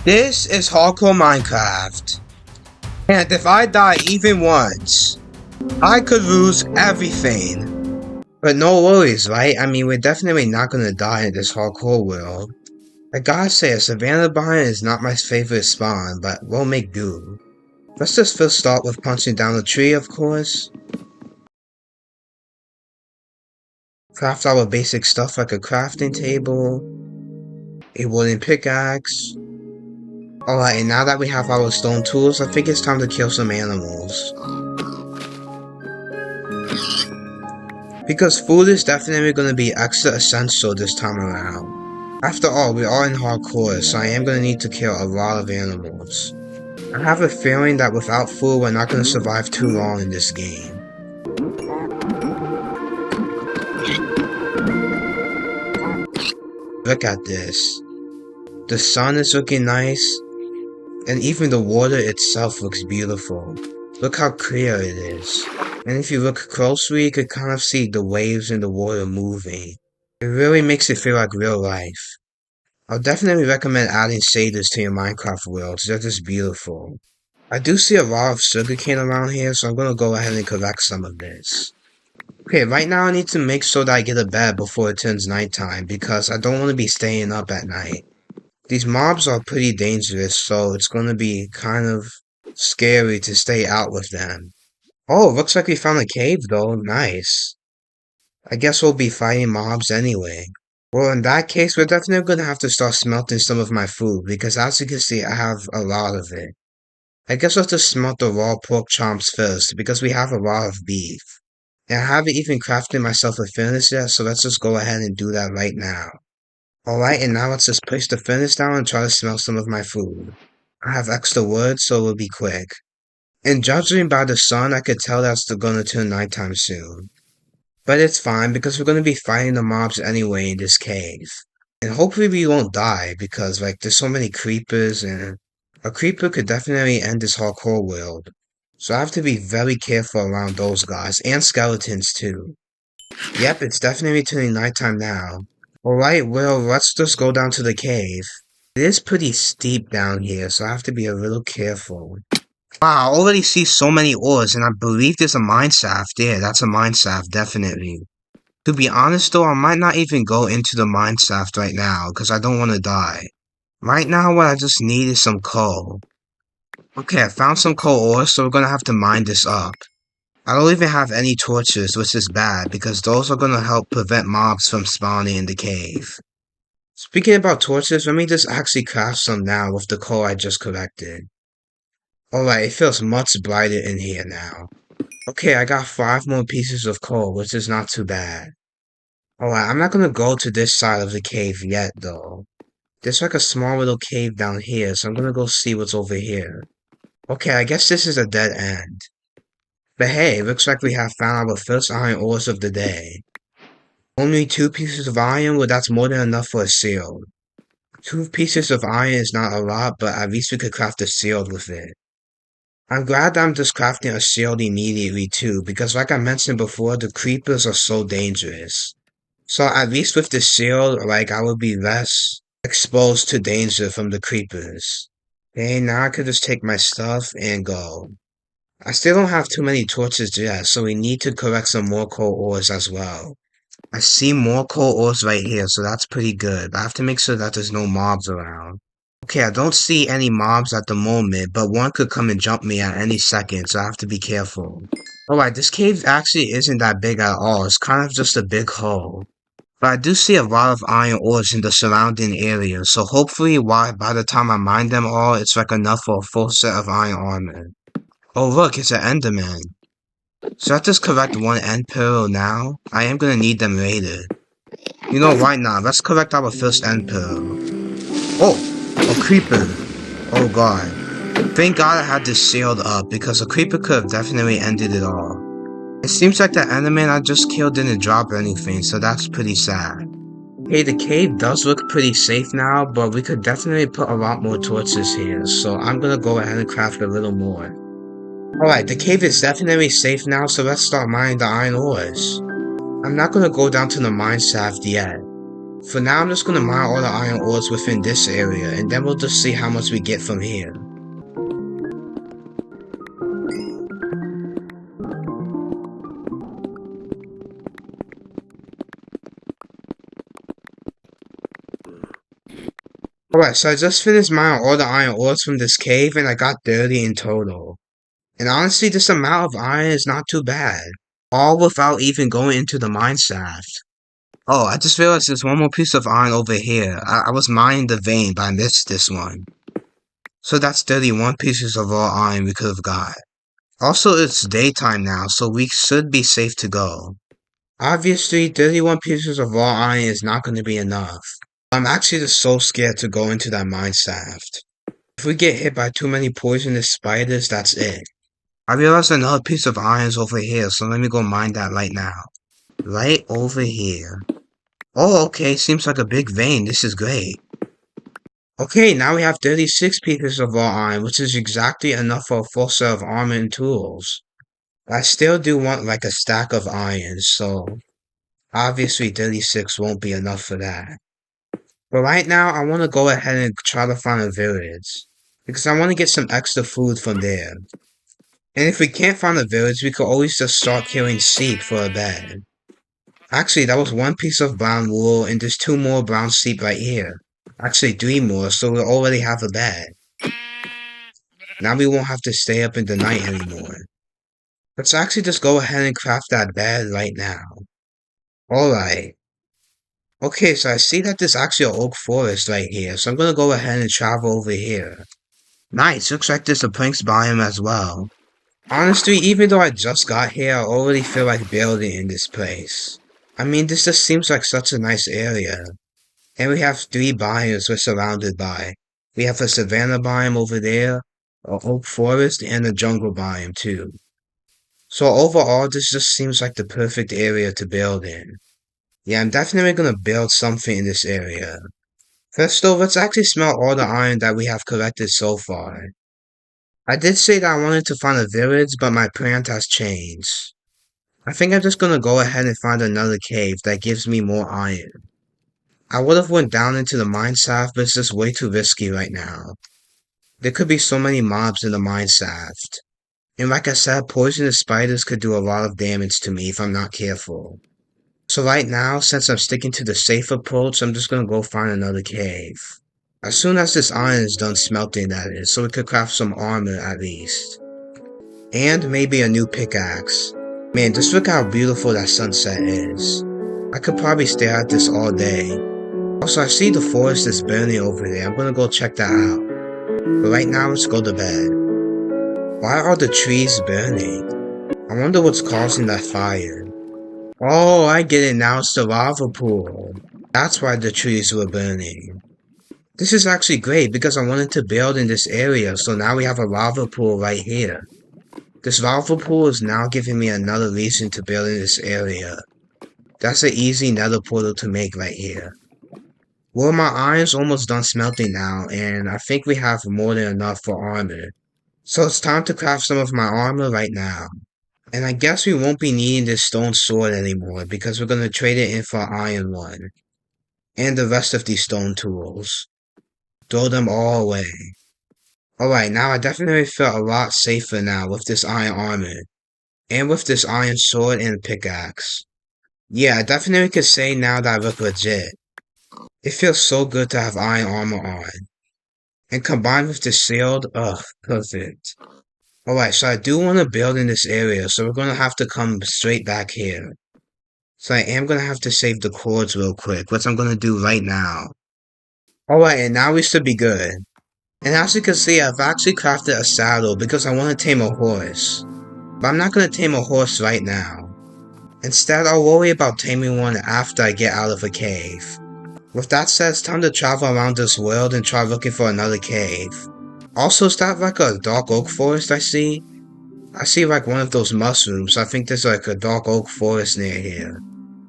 This is hardcore Minecraft, and if I die even once, I could lose everything. But no worries, right? I mean, we're definitely not gonna die in this hardcore world. I gotta say, a savannah biome is not my favorite spawn, but we'll make do. Let's just first start with punching down a tree, of course. Craft our basic stuff like a crafting table, a wooden pickaxe. Alright, and now that we have our stone tools, I think it's time to kill some animals. Because food is definitely going to be extra essential this time around. After all, we are in hardcore, so I am going to need to kill a lot of animals. I have a feeling that without food, we're not going to survive too long in this game. Look at this. The sun is looking nice, and even the water itself looks beautiful. Look how clear it is. And if you look closely, you could kind of see the waves in the water moving. It really makes it feel like real life. I'll definitely recommend adding shaders to your Minecraft worlds, they're just beautiful. I do see a lot of sugarcane around here, so I'm gonna go ahead and collect some of this. Okay, right now I need to make sure that I get a bed before it turns nighttime, because I don't want to be staying up at night. These mobs are pretty dangerous, so it's gonna be kind of scary to stay out with them. Oh, looks like we found a cave though, nice. I guess we'll be fighting mobs anyway. Well, in that case, we're definitely gonna have to start smelting some of my food, because as you can see, I have a lot of it. I guess let's just smelt the raw pork chomps first, because we have a lot of beef. And I haven't even crafted myself a furnace yet, so let's just go ahead and do that right now. Alright, and now let's just place the furnace down and try to smelt some of my food. I have extra wood, so it will be quick. And judging by the sun, I could tell that's gonna turn nighttime soon. But it's fine, because we're gonna be fighting the mobs anyway in this cave. And hopefully we won't die, because like there's so many creepers, and a creeper could definitely end this hardcore world. So I have to be very careful around those guys, and skeletons too. Yep, it's definitely turning nighttime now. Alright, well, let's just go down to the cave. It is pretty steep down here, so I have to be a little careful. Wow, I already see so many ores, and I believe there's a mine shaft. Yeah, that's a mine shaft, definitely. To be honest though, I might not even go into the mine shaft right now, because I don't want to die. Right now, what I just need is some coal. Okay, I found some coal ore, so we're gonna have to mine this up. I don't even have any torches, which is bad, because those are gonna help prevent mobs from spawning in the cave. Speaking about torches, let me just actually craft some now with the coal I just collected. Alright, it feels much brighter in here now. Okay, I got 5 more pieces of coal, which is not too bad. Alright, I'm not gonna go to this side of the cave yet, though. There's like a small little cave down here, so I'm gonna go see what's over here. Okay, I guess this is a dead end. But hey, looks like we have found our first iron ores of the day. Only 2 pieces of iron, well that's more than enough for a shield. 2 pieces of iron is not a lot, but at least we could craft a shield with it. I'm glad that I'm just crafting a shield immediately too, because like I mentioned before, the creepers are so dangerous. So at least with the shield, like I will be less exposed to danger from the creepers. Okay, now I could just take my stuff and go. I still don't have too many torches yet, so we need to collect some more coal ores as well. I see more coal ores right here, so that's pretty good, but I have to make sure that there's no mobs around. Okay, I don't see any mobs at the moment, but one could come and jump me at any second, so I have to be careful. Alright, this cave actually isn't that big at all, it's kind of just a big hole. But I do see a lot of iron ores in the surrounding area, so hopefully by the time I mine them all, it's like enough for a full set of iron armor. Oh look, it's an enderman. Should I just collect 1 end pearl now? I am gonna need them later. You know, why not? Let's collect our first end pearl. Oh! A creeper! Oh god. Thank god I had this shield up, because a creeper could have definitely ended it all. It seems like the enderman I just killed didn't drop anything, so that's pretty sad. Hey, the cave does look pretty safe now, but we could definitely put a lot more torches here, so I'm gonna go ahead and craft a little more. Alright, the cave is definitely safe now, so let's start mining the iron ores. I'm not gonna go down to the mine shaft yet. For now, I'm just gonna mine all the iron ores within this area, and then we'll just see how much we get from here. Alright, so I just finished mining all the iron ores from this cave, and I got 30 in total. And honestly, this amount of iron is not too bad. All without even going into the mine shaft. Oh, I just realized there's one more piece of iron over here. I was mining the vein, but I missed this one. So that's 31 pieces of raw iron we could have got. Also, it's daytime now, so we should be safe to go. Obviously, 31 pieces of raw iron is not going to be enough. I'm actually just so scared to go into that mine shaft. If we get hit by too many poisonous spiders, that's it. I realized another piece of iron is over here, so let me go mine that right now. Right over here. Oh, okay, seems like a big vein. This is great. Okay, now we have 36 pieces of raw iron, which is exactly enough for a full set of armor and tools. I still do want like a stack of iron, so obviously 36 won't be enough for that. But right now, I want to go ahead and try to find a village, because I want to get some extra food from there. And if we can't find a village, we could always just start killing sheep for a bed. Actually, that was one piece of brown wool, and there's 2 more brown sheep right here. Actually, 3 more, so we'll already have a bed. Now we won't have to stay up in the night anymore. Let's actually just go ahead and craft that bed right now. Alright. Okay, so I see that there's actually an oak forest right here, so I'm gonna go ahead and travel over here. Nice, looks like there's a planks biome as well. Honestly, even though I just got here, I already feel like building in this place. I mean, this just seems like such a nice area. And we have 3 biomes we're surrounded by. We have a savanna biome over there, a oak forest, and a jungle biome too. So overall, this just seems like the perfect area to build in. Yeah, I'm definitely gonna build something in this area. First though, let's actually smelt all the iron that we have collected so far. I did say that I wanted to find a village, but my plan has changed. I think I'm just gonna go ahead and find another cave that gives me more iron. I would have went down into the mine shaft, but it's just way too risky right now. There could be so many mobs in the mine shaft. And like I said, poisonous spiders could do a lot of damage to me if I'm not careful. So right now, since I'm sticking to the safe approach, I'm just gonna go find another cave. As soon as this iron is done smelting, that is, so we could craft some armor at least. And maybe a new pickaxe. Man, just look how beautiful that sunset is. I could probably stare at this all day. Also, I see the forest is burning over there. I'm gonna go check that out. But right now, let's go to bed. Why are the trees burning? I wonder what's causing that fire. Oh, I get it now, it's the lava pool. That's why the trees were burning. This is actually great because I wanted to build in this area, so now we have a lava pool right here. This lava pool is now giving me another reason to build in this area. That's an easy nether portal to make right here. Well, my iron's almost done smelting now, and I think we have more than enough for armor. So it's time to craft some of my armor right now. And I guess we won't be needing this stone sword anymore because we're gonna trade it in for an iron one. And the rest of these stone tools. Throw them all away. Alright, now I definitely feel a lot safer now with this iron armor. And with this iron sword and pickaxe. Yeah, I definitely could say now that I look legit. It feels so good to have iron armor on. And combined with the shield, ugh, perfect. Alright, so I do want to build in this area, so we're going to have to come straight back here. So I am going to have to save the cords real quick, which I'm going to do right now. Alright, and now we should be good. And as you can see, I've actually crafted a saddle because I want to tame a horse. But I'm not going to tame a horse right now. Instead, I'll worry about taming one after I get out of a cave. With that said, it's time to travel around this world and try looking for another cave. Also, is that like a dark oak forest I see? I see like one of those mushrooms. I think there's like a dark oak forest near here.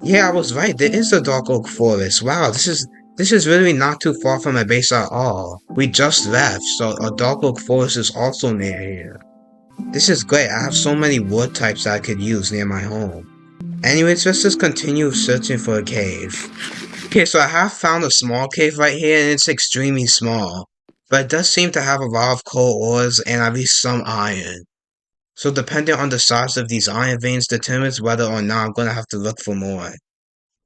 Yeah, I was right. There is a dark oak forest. Wow, this is really not too far from my base at all. We just left, so a dark oak forest is also near here. This is great. I have so many wood types that I could use near my home. Anyways, let's just continue searching for a cave. Okay, so I have found a small cave right here, and it's extremely small. But it does seem to have a lot of coal ores and at least some iron. So depending on the size of these iron veins determines whether or not I'm gonna have to look for more.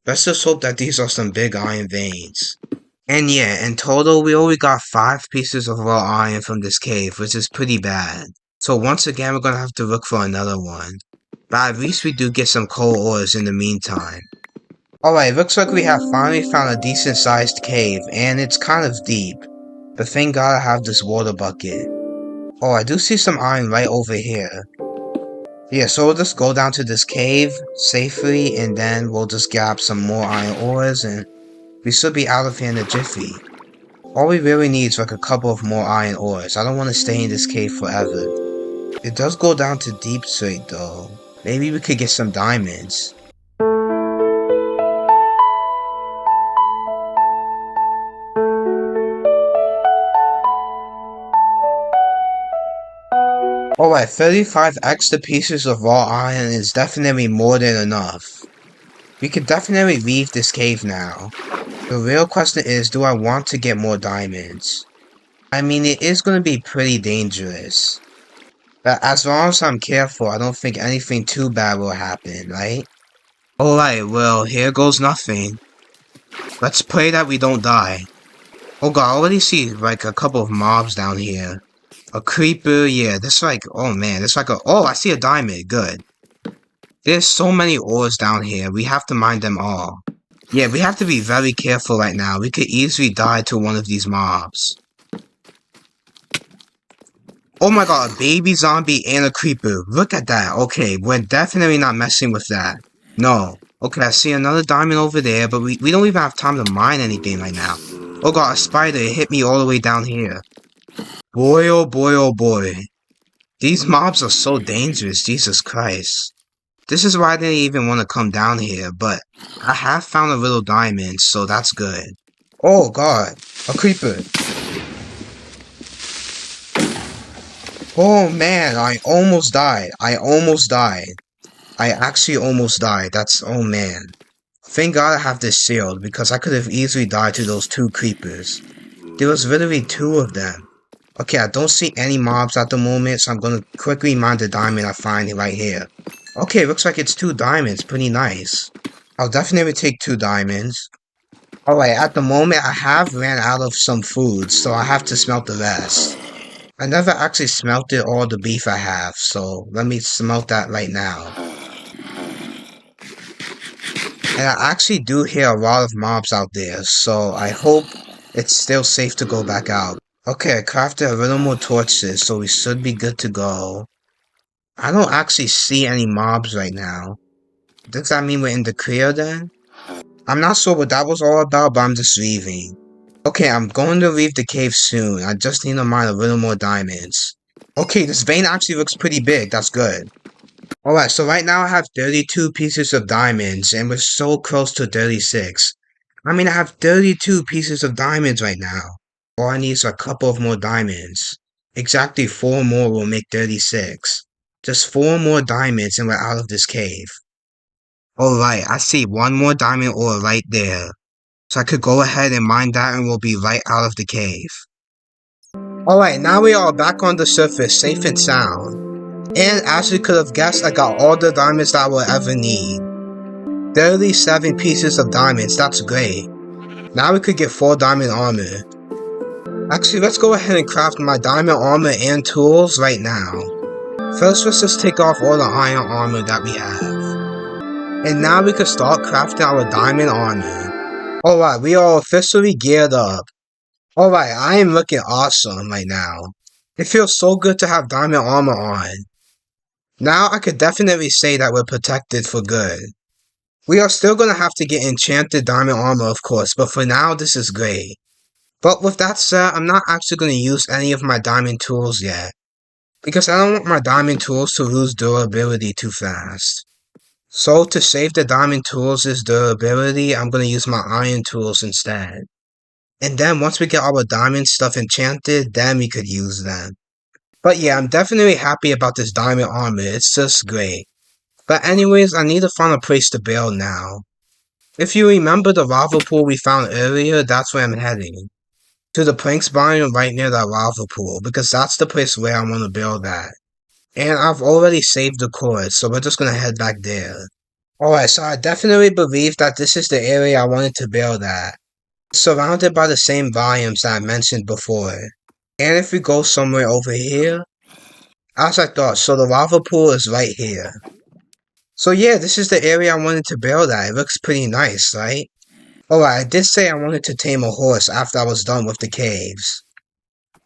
Let's just hope that these are some big iron veins. And yeah, in total, we only got 5 pieces of raw iron from this cave, which is pretty bad. So once again, we're gonna have to look for another one. But at least we do get some coal ores in the meantime. Alright, looks like we have finally found a decent sized cave, and it's kind of deep. But thank God I have this water bucket. Oh, I do see some iron right over here. Yeah, so we'll just go down to this cave safely, and then we'll just grab some more iron ores, and we should be out of here in a jiffy. All we really need is like a couple of more iron ores. I don't want to stay in this cave forever. It does go down to deep straight though. Maybe we could get some diamonds. Alright, 35 extra pieces of raw iron is definitely more than enough. We could definitely leave this cave now. The real question is, do I want to get more diamonds? I mean, it is going to be pretty dangerous. But as long as I'm careful, I don't think anything too bad will happen, right? Alright, well, here goes nothing. Let's pray that we don't die. Oh god, I already see like a couple of mobs down here. A creeper, yeah, this like, oh man, it's like oh, I see a diamond, good. There's so many ores down here, we have to mine them all. Yeah, we have to be very careful right now, we could easily die to one of these mobs. Oh my god, a baby zombie and a creeper, look at that, okay, we're definitely not messing with that. No. Okay, I see another diamond over there, but we don't even have time to mine anything right now. Oh god, a spider, it hit me all the way down here. Boy, oh boy, oh boy. These mobs are so dangerous, Jesus Christ. This is why I didn't even want to come down here, but I have found a little diamond, so that's good. Oh god, a creeper. Oh man, I almost died. I actually almost died. That's, oh man. Thank God I have this shield, because I could have easily died to those 2 creepers. There was literally 2 of them. Okay, I don't see any mobs at the moment, so I'm gonna quickly mine the diamond I find right here. Okay, looks like it's 2 diamonds, pretty nice. I'll definitely take 2 diamonds. Alright, at the moment I have ran out of some food, so I have to smelt the rest. I never actually smelted all the beef I have, so let me smelt that right now. And I actually do hear a lot of mobs out there, so I hope it's still safe to go back out. Okay, I crafted a little more torches, so we should be good to go. I don't actually see any mobs right now. Does that mean we're in the clear then? I'm not sure what that was all about, but I'm just leaving. Okay, I'm going to leave the cave soon. I just need to mine a little more diamonds. Okay, this vein actually looks pretty big. That's good. Alright, so right now I have 32 pieces of diamonds, and we're so close to 36. I mean, I have 32 pieces of diamonds right now. All I need is a couple of more diamonds. Exactly 4 more will make 36. Just 4 more diamonds and we're out of this cave. Alright, I see 1 more diamond ore right there. So I could go ahead and mine that and we'll be right out of the cave. Alright, now we are back on the surface, safe and sound. And as you could have guessed, I got all the diamonds that I will ever need. 37 pieces of diamonds, that's great. Now we could get 4 diamond armor. Actually, let's go ahead and craft my diamond armor and tools right now. First, let's just take off all the iron armor that we have. And now we can start crafting our diamond armor. Alright, we are officially geared up. Alright, I am looking awesome right now. It feels so good to have diamond armor on. Now I could definitely say that we're protected for good. We are still gonna have to get enchanted diamond armor of course, but for now this is great. But with that said, I'm not actually gonna use any of my diamond tools yet. Because I don't want my diamond tools to lose durability too fast. So to save the diamond tools' durability, I'm gonna use my iron tools instead. And then once we get our diamond stuff enchanted, then we could use them. But yeah, I'm definitely happy about this diamond armor, it's just great. But anyways, I need to find a place to build now. If you remember the lava pool we found earlier, that's where I'm heading. To the Planks biome right near that lava pool, because that's the place where I want to build at. And I've already saved the course, so we're just gonna head back there. Alright, so I definitely believe that this is the area I wanted to build at. Surrounded by the same biomes that I mentioned before. And if we go somewhere over here, as I thought, so the lava pool is right here. So yeah, this is the area I wanted to build at. It looks pretty nice, right? Alright, I did say I wanted to tame a horse after I was done with the caves.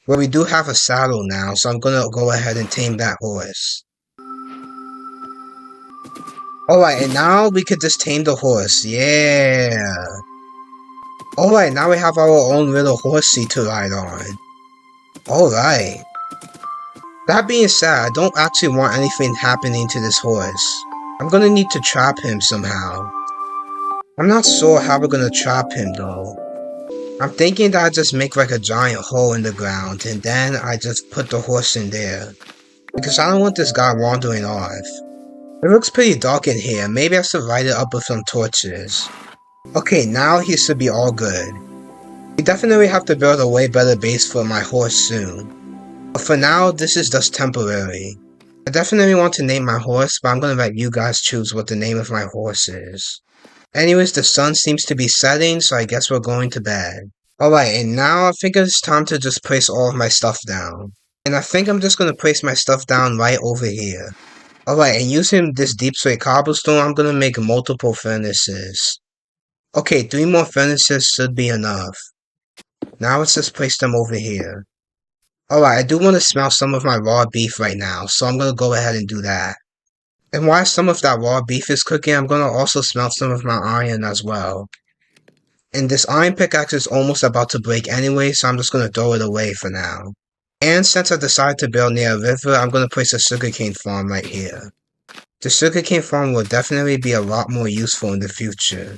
Well, we do have a saddle now, so I'm gonna go ahead and tame that horse. Alright, and now we could just tame the horse. Yeah. Alright, now we have our own little horsey to ride on. Alright. That being said, I don't actually want anything happening to this horse. I'm gonna need to trap him somehow. I'm not sure how we're gonna trap him though. I'm thinking that I just make like a giant hole in the ground and then I just put the horse in there. Because I don't want this guy wandering off. It looks pretty dark in here, maybe I should light it up with some torches. Okay, now he should be all good. We definitely have to build a way better base for my horse soon. But for now, this is just temporary. I definitely want to name my horse, but I'm gonna let you guys choose what the name of my horse is. Anyways, the sun seems to be setting, so I guess we're going to bed. Alright, and now I think it's time to just place all of my stuff down. And I think I'm just gonna place my stuff down right over here. Alright, and using this deep slate cobblestone, I'm gonna make multiple furnaces. Okay, 3 more furnaces should be enough. Now let's just place them over here. Alright, I do want to smell some of my raw beef right now, so I'm gonna go ahead and do that. And while some of that raw beef is cooking, I'm gonna also smelt some of my iron as well. And this iron pickaxe is almost about to break anyway, so I'm just gonna throw it away for now. And since I decided to build near a river, I'm gonna place a sugarcane farm right here. The sugarcane farm will definitely be a lot more useful in the future.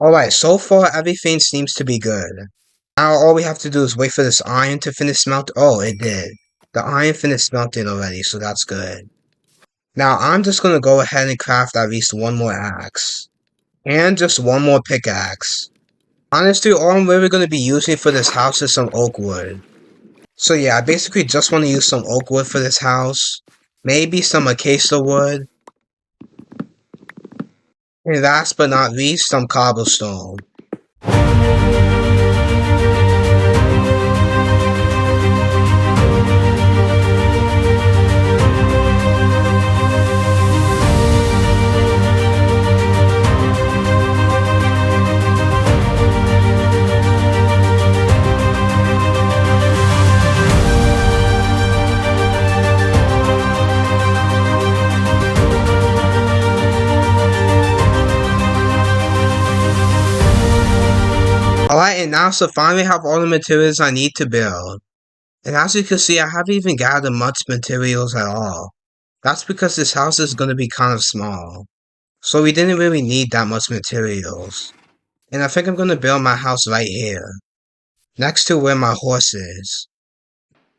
Alright, so far everything seems to be good. Now all we have to do is wait for this iron to finish smelting. Oh, it did. The iron finished smelting already, so that's good. Now I'm just gonna go ahead and craft at least one more axe. And just one more pickaxe. Honestly, all I'm really gonna be using for this house is some oak wood. So yeah, I basically just want to use some oak wood for this house. Maybe some acacia wood. And last but not least, some cobblestone. Alright, and now so finally have all the materials I need to build. And as you can see, I haven't even gathered much materials at all. That's because this house is going to be kind of small. So we didn't really need that much materials. And I think I'm going to build my house right here. Next to where my horse is.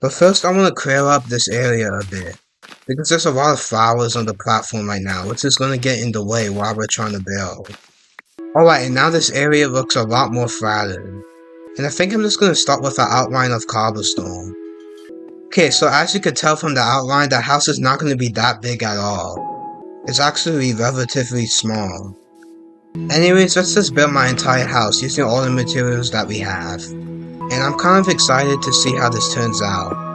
But first I want to clear up this area a bit. Because there's a lot of flowers on the platform right now, which is going to get in the way while we're trying to build. Alright, and now this area looks a lot more flattened. And I think I'm just going to start with an outline of cobblestone. Okay, so as you can tell from the outline, the house is not going to be that big at all. It's actually relatively small. Anyways, let's just build my entire house using all the materials that we have. And I'm kind of excited to see how this turns out.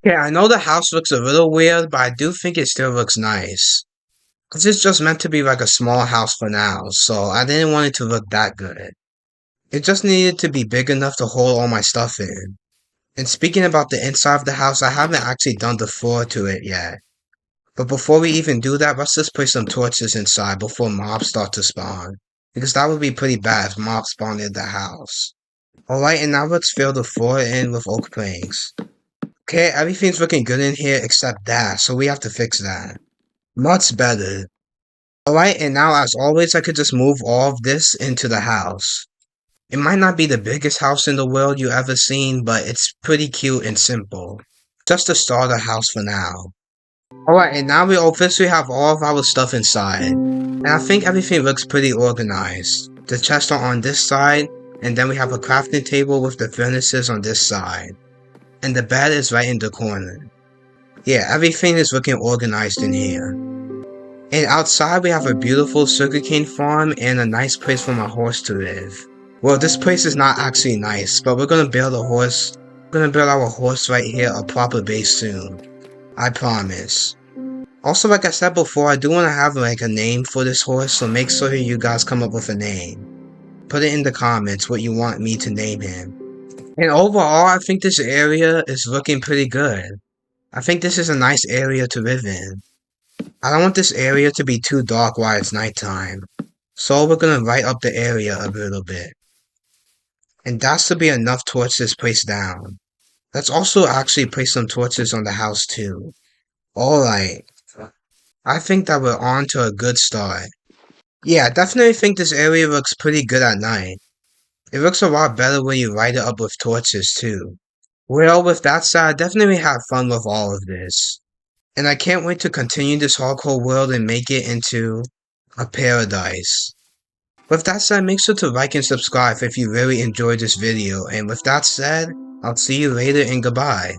Yeah, I know the house looks a little weird, but I do think it still looks nice. Cause it's just meant to be like a small house for now, so I didn't want it to look that good. It just needed to be big enough to hold all my stuff in. And speaking about the inside of the house, I haven't actually done the floor to it yet. But before we even do that, let's just put some torches inside before mobs start to spawn. Because that would be pretty bad if mobs spawn in the house. Alright, and now let's fill the floor in with oak planks. Okay, everything's looking good in here except that, so we have to fix that. Much better. Alright, and now as always, I could just move all of this into the house. It might not be the biggest house in the world you ever seen, but it's pretty cute and simple. Just a starter house for now. Alright, and now we officially have all of our stuff inside. And I think everything looks pretty organized. The chests are on this side, and then we have a crafting table with the furnaces on this side. And the bed is right in the corner. Yeah, everything is looking organized in here. And outside we have a beautiful sugarcane farm and a nice place for my horse to live. Well, this place is not actually nice, but we're gonna build our horse right here a proper base soon. I promise. Also, like I said before, I do want to have like a name for this horse, so make sure you guys come up with a name. Put it in the comments what you want me to name him. And overall, I think this area is looking pretty good. I think this is a nice area to live in. I don't want this area to be too dark while it's nighttime. So we're gonna light up the area a little bit. And that should be enough torches placed down. Let's also actually place some torches on the house too. Alright. I think that we're on to a good start. Yeah, I definitely think this area looks pretty good at night. It looks a lot better when you light it up with torches too. Well, with that said, I definitely had fun with all of this. And I can't wait to continue this hardcore world and make it into a paradise. With that said, make sure to like and subscribe if you really enjoyed this video. And with that said, I'll see you later and goodbye.